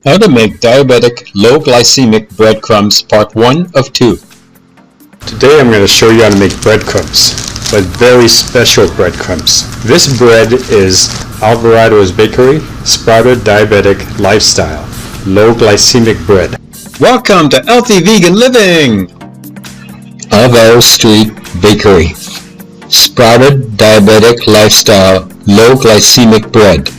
How to make diabetic low glycemic breadcrumbs part 1 of 2. Today I'm going to show you how to make breadcrumbs, but very special breadcrumbs. This bread is Alvarado's Bakery Sprouted Diabetic Lifestyle Low Glycemic Bread. Welcome to Healthy Vegan Living! Alvaro Street Bakery Sprouted Diabetic Lifestyle Low Glycemic Bread.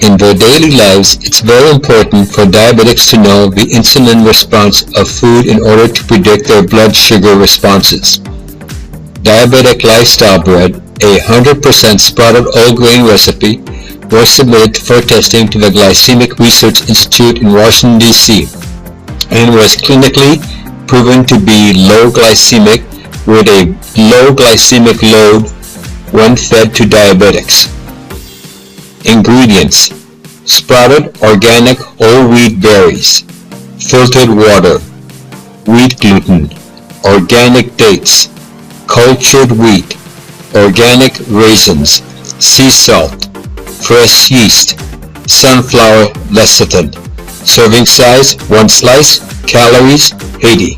In their daily lives, it's very important for diabetics to know the insulin response of food in order to predict their blood sugar responses. Diabetic Lifestyle Bread, a 100% sprouted whole grain recipe, was submitted for testing to the Glycemic Research Institute in Washington, D.C. and was clinically proven to be low glycemic with a low glycemic load when fed to diabetics. Ingredients: sprouted organic whole wheat berries, filtered water, wheat gluten, organic dates, cultured wheat, organic raisins, sea salt, fresh yeast, sunflower lecithin. Serving size: 1 slice. Calories: 80.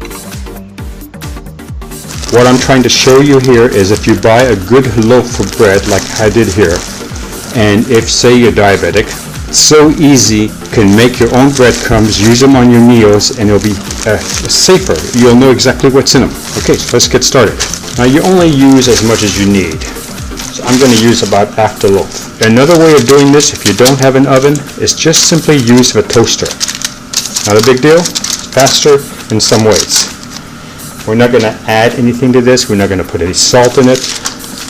What I'm trying to show you here is if you buy a good loaf of bread like I did here, and if say you're diabetic, so easy, you can make your own breadcrumbs, use them on your meals, and it'll be safer. You'll know exactly what's in them. Okay, so let's get started. Now you only use as much as you need. So I'm going to use about half the loaf. Another way of doing this, if you don't have an oven, is just simply use the toaster. Not a big deal. It's faster in some ways. We're not going to add anything to this. We're not going to put any salt in it.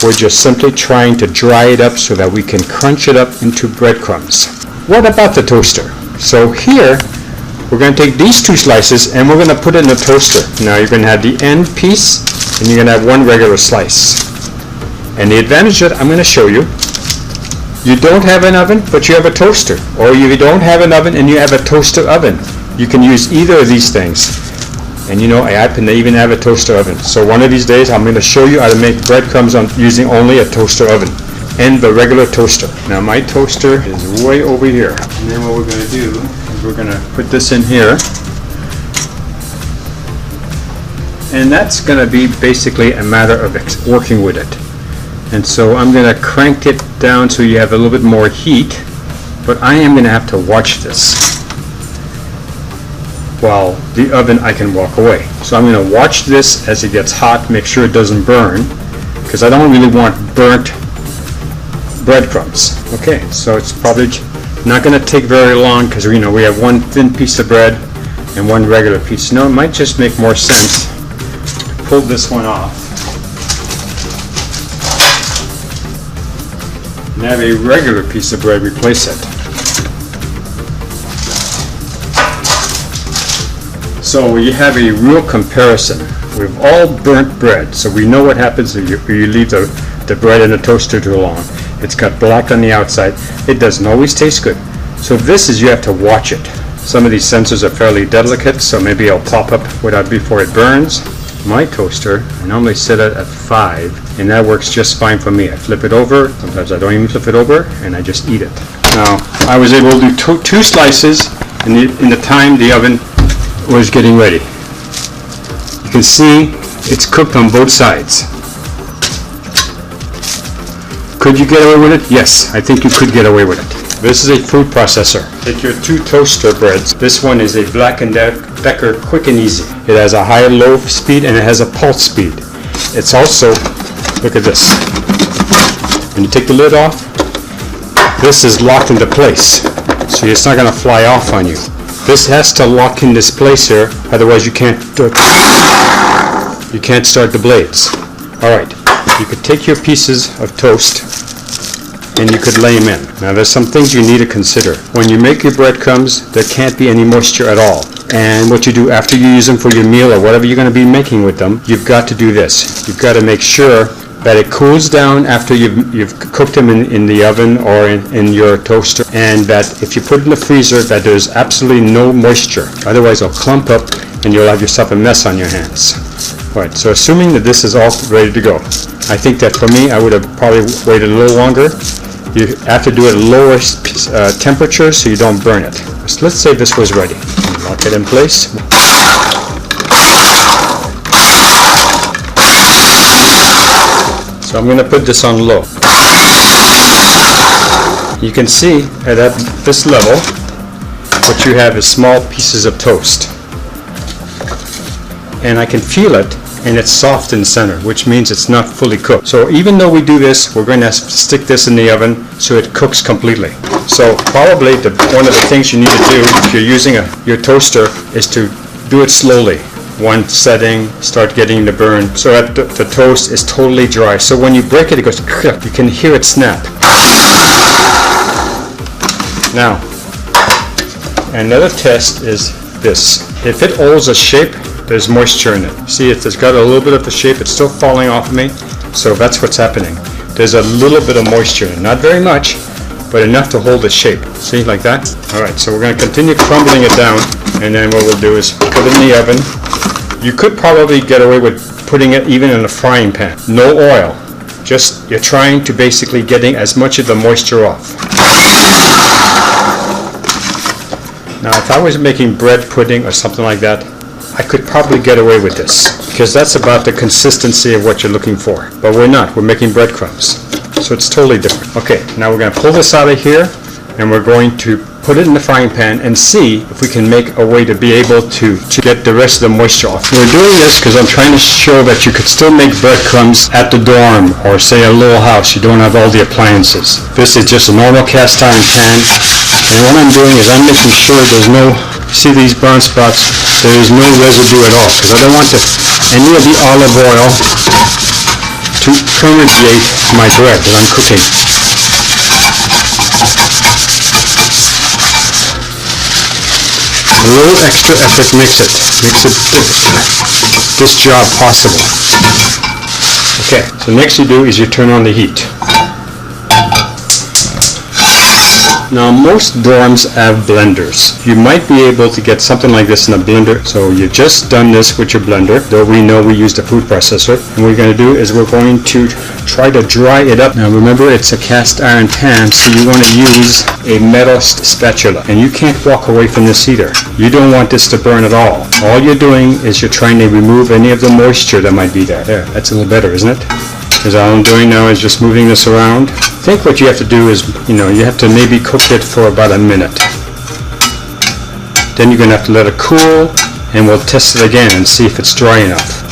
We're just simply trying to dry it up so that we can crunch it up into breadcrumbs. What about the toaster? So here, we're going to take these 2 slices and we're going to put it in the toaster. Now you're going to have the end piece and you're going to have 1 regular slice. And the advantage that I'm going to show you, you don't have an oven, but you have a toaster. Or you don't have an oven and you have a toaster oven. You can use either of these things. And you know, I happen to even have a toaster oven. So one of these days, I'm going to show you how to make breadcrumbs using only a toaster oven and the regular toaster. Now my toaster is way over here. And then what we're going to do is we're going to put this in here. And that's going to be basically a matter of working with it. And so I'm going to crank it down so you have a little bit more heat. But I am going to have to watch this. While the oven, I can walk away. So I'm going to watch this as it gets hot, make sure it doesn't burn, because I don't really want burnt breadcrumbs. Okay, so it's probably not going to take very long because we have 1 thin piece of bread and 1 regular piece. No, it might just make more sense. Pull this one off and have a regular piece of bread replace it. So we have a real comparison. We've all burnt bread, so we know what happens if you leave the bread in the toaster too long. It's got black on the outside. It doesn't always taste good. So this is, you have to watch it. Some of these sensors are fairly delicate, so maybe it'll pop up before it burns. My toaster, I normally set it at 5, and that works just fine for me. I flip it over. Sometimes I don't even flip it over, and I just eat it. Now, I was able to do 2 slices in the time the oven was getting ready. You can see it's cooked on both sides. Could you get away with it? Yes, I think you could get away with it. This is a food processor. Take your 2 toaster breads. This one is a Black & Decker Quick and Easy. It has a high low speed and it has a pulse speed. It's also, look at this. When you take the lid off, this is locked into place. So it's not going to fly off on you. This has to lock in this place here, otherwise you can't start the blades. Alright, you could take your pieces of toast and you could lay them in. Now there's some things you need to consider. When you make your breadcrumbs, there can't be any moisture at all. And what you do after you use them for your meal or whatever you're going to be making with them, you've got to do this. You've got to make sure that it cools down after you've cooked them in the oven or in your toaster, and that if you put it in the freezer, that there's absolutely no moisture. Otherwise it'll clump up and you'll have yourself a mess on your hands. Alright, so assuming that this is all ready to go, I think that for me I would have probably waited a little longer You have to do it at lower temperature so you don't burn it. So let's say this was ready. Lock it in place. So I'm going to put this on low. You can see at this level what you have is small pieces of toast. And I can feel it, and it's soft in the center, which means it's not fully cooked. So even though we do this, we're going to stick this in the oven so it cooks completely. So probably one of the things you need to do if you're using your toaster is to do it slowly. One setting, start getting the burn so that the toast is totally dry. So when you break it, it goes, you can hear it snap. Now, another test is this. If it holds a shape, there's moisture in it. See, it's got a little bit of the shape. It's still falling off of me. So that's what's happening. There's a little bit of moisture in it. Not very much, but enough to hold the shape. See, like that? All right, so we're going to continue crumbling it down. And then what we'll do is put it in the oven. You could probably get away with putting it even in a frying pan. No oil. Just you're trying to basically getting as much of the moisture off. Now, if I was making bread pudding or something like that, I could probably get away with this because that's about the consistency of what you're looking for. But we're not. We're making breadcrumbs. So it's totally different. Okay, now we're going to pull this out of here and we're going to put it in the frying pan and see if we can make a way to be able to get the rest of the moisture off. We're doing this because I'm trying to show that you could still make breadcrumbs at the dorm or say a little house. You don't have all the appliances. This is just a normal cast iron pan. And what I'm doing is I'm making sure there's no, see these brown spots, there is no residue at all because I don't want any of the olive oil to permeate my bread that I'm cooking. A little extra effort makes this job possible. Okay, so next you do is you turn on the heat. Now most dorms have blenders. You might be able to get something like this in a blender. So you've just done this with your blender, though we know we used a food processor. And what we're going to do is we're going to try to dry it up. Now remember, it's a cast iron pan, so you want to use a metal spatula. And you can't walk away from this either. You don't want this to burn at all. All you're doing is you're trying to remove any of the moisture that might be there. There, that's a little better, isn't it? Because all I'm doing now is just moving this around. I think what you have to do is, you have to maybe cook it for about a minute. Then you're going to have to let it cool, and we'll test it again and see if it's dry enough.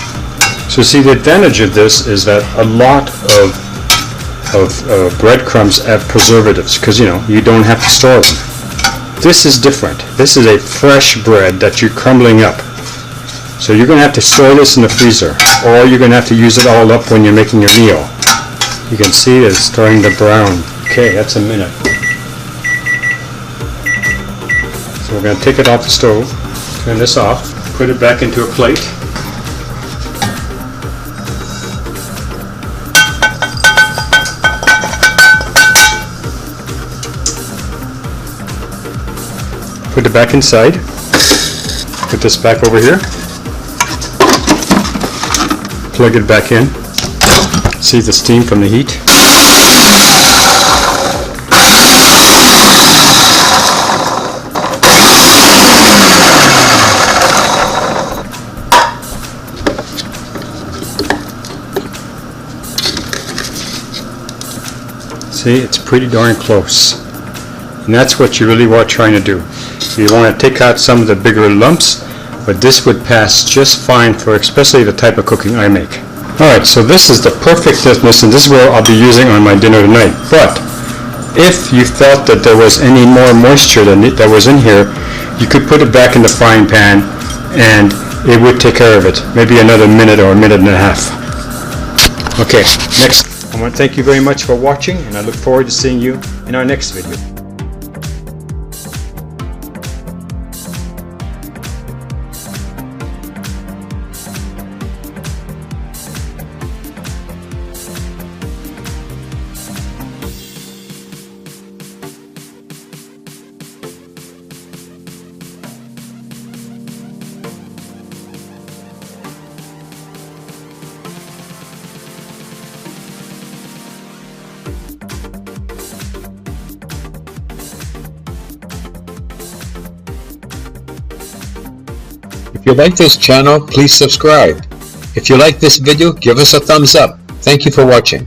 So see, the advantage of this is that a lot of breadcrumbs have preservatives because, you don't have to store them. This is different. This is a fresh bread that you're crumbling up. So you're going to have to store this in the freezer, or you're going to have to use it all up when you're making your meal. You can see it's starting to brown. Okay, that's a minute. So we're going to take it off the stove, turn this off, put it back into a plate. Put it back inside. Put this back over here. Plug it back in. See the steam from the heat. See, it's pretty darn close. And that's what you really want trying to do. You want to take out some of the bigger lumps, but this would pass just fine for especially the type of cooking I make. Alright, so this is the perfect thickness, and this is what I'll be using on my dinner tonight. But if you felt that there was any more moisture that was in here, you could put it back in the frying pan and it would take care of it. Maybe another minute or a minute and a half. Okay, next. I want to thank you very much for watching, and I look forward to seeing you in our next video. If you like this channel, please subscribe. If you like this video, give us a thumbs up. Thank you for watching.